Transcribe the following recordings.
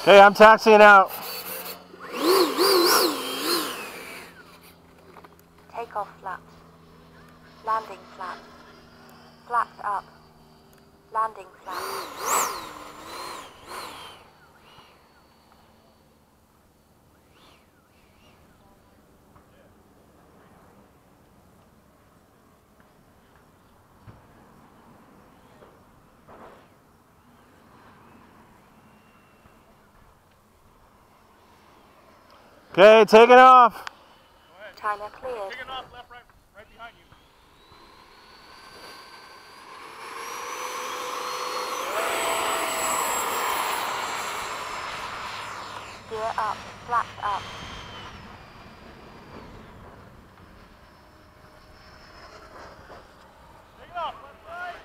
Okay, I'm taxiing out. Takeoff flaps. Landing flaps. Flaps up. Landing flaps. Okay, taking off. Timer cleared. Taking off left, right behind you. Gear up. Flaps up. Taking off left, right.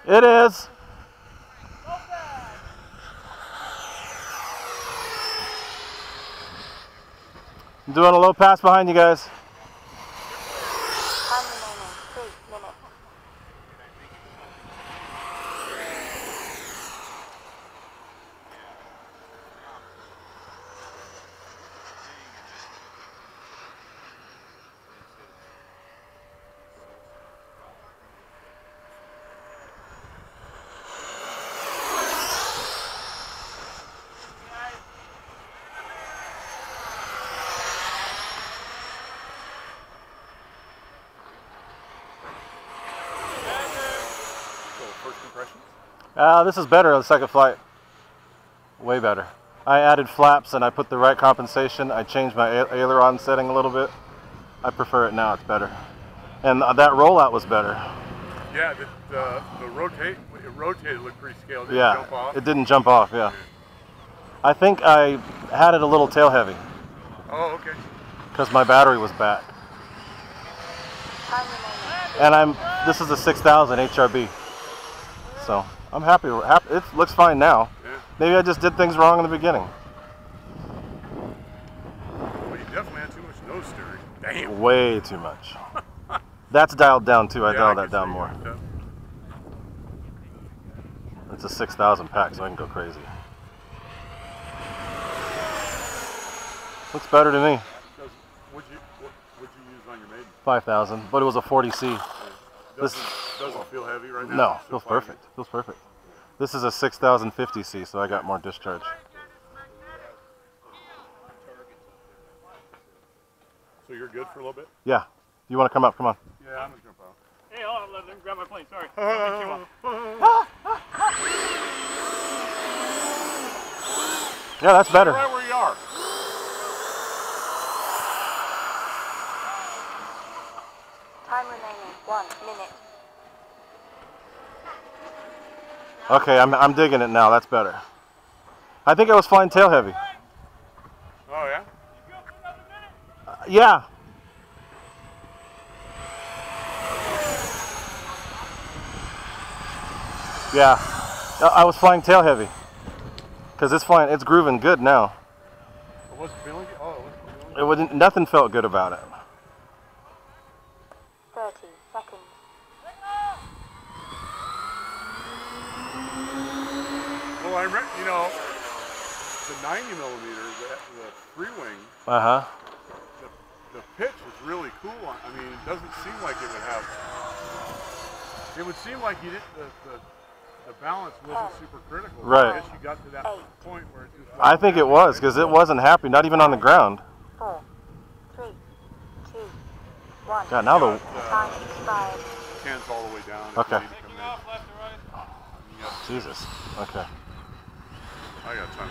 It is. I'm doing a low pass behind you guys. Time remaining 3 minutes. First impressions? This is better on the second flight. Way better. I added flaps and I put the right compensation. I changed my aileron setting a little bit. I prefer it now, it's better. And that rollout was better. Yeah, it rotated looked pretty scaled. Did it Yeah, jump off? it didn't jump off, yeah. I think I had it a little tail heavy Oh, okay. because my battery was back. Time remaining. And this is a 6000 HRB. So I'm happy. It looks fine now. Yeah. Maybe I just did things wrong in the beginning. Well, you definitely had too much nose steering. Damn. Way too much. That's dialed down too. I dialed can that down see more. that. It's a 6000 pack, so I can go crazy. Looks better to me. What'd you use on your maiden? 5000, but it was a 40C. Yeah. This Doesn't feel heavy right now? no, Still feels fine? perfect. Feels perfect. This is a 6050C, so I got more discharge. So you're good for a little bit? Yeah. You want to come up? Come on. Yeah, I'm just gonna pop. Hey, hold on, let me grab my plane, sorry. Yeah, that's better. Right where you are. Time remaining 1 minute. Okay, I'm digging it now. That's better. I think I was flying tail heavy. Oh yeah? Yeah. Yeah. I was flying tail heavy. Because it's grooving good now. I wasn't feeling it? Oh, it wasn't feeling it? It wasn't, nothing felt good about it. 30 seconds. Well, I remember, the 90 millimeter, the free wing, Uh-huh. the pitch is really cool. I mean, it doesn't seem like it would have. It would seem like you didn't. The balance wasn't super critical. Right. I guess you got to that point where it just. I think it was, because it wasn't happy, not even on the ground. 4, 3, 2, 1. God, now the... Time expired. Cans all the way down. Okay. If you need to come in. Left to right. Yep. Jesus. Okay. I got time.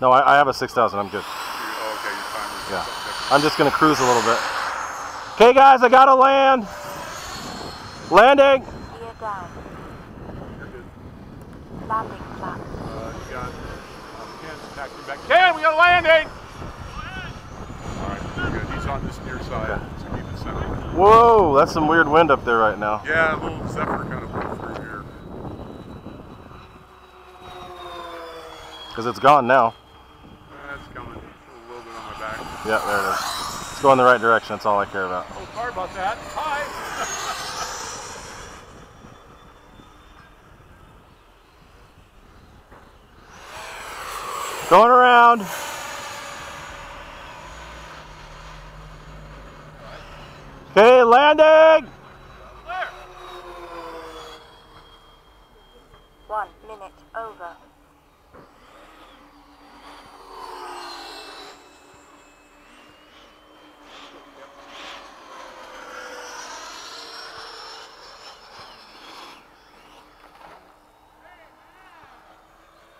No, I have a 6000. I'm good. Oh, okay, your timer's Yeah. something different. I'm just going to cruise a little bit. Okay, guys, I got to land. Landing. Gear down. You're good. Landing flap. You Taxi back. Ken, we got a landing! All right, we're good. He's on this near side, so keep it centered. Whoa, that's some weird wind up there right now. Yeah, a little zephyr kind of blew through here. Because it's gone now. It's coming. A little bit on my back. Yeah, there it is. It's going the right direction. That's all I care about. Oh, sorry about that. Hi. Going around. Okay, landing. 1 minute over.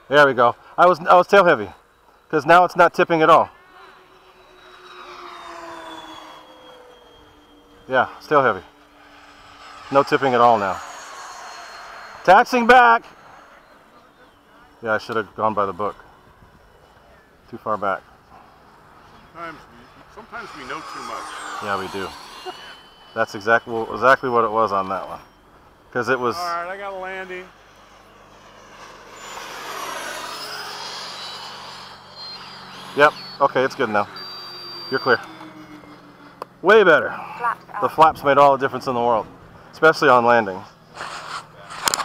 There we go. I was tail heavy, because now it's not tipping at all. Yeah, it's tail heavy. No tipping at all now. Taxiing back. Yeah, I should have gone by the book. Too far back. Sometimes we know too much. Yeah, we do. That's exactly what it was on that one. Because it was... All right, I got a landing. Yep, okay, it's good now. You're clear. Way better. Flaps The out. flaps made all the difference in the world, especially on landings.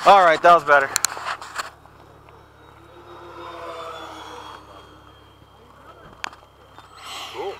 All right, that was better. Cool.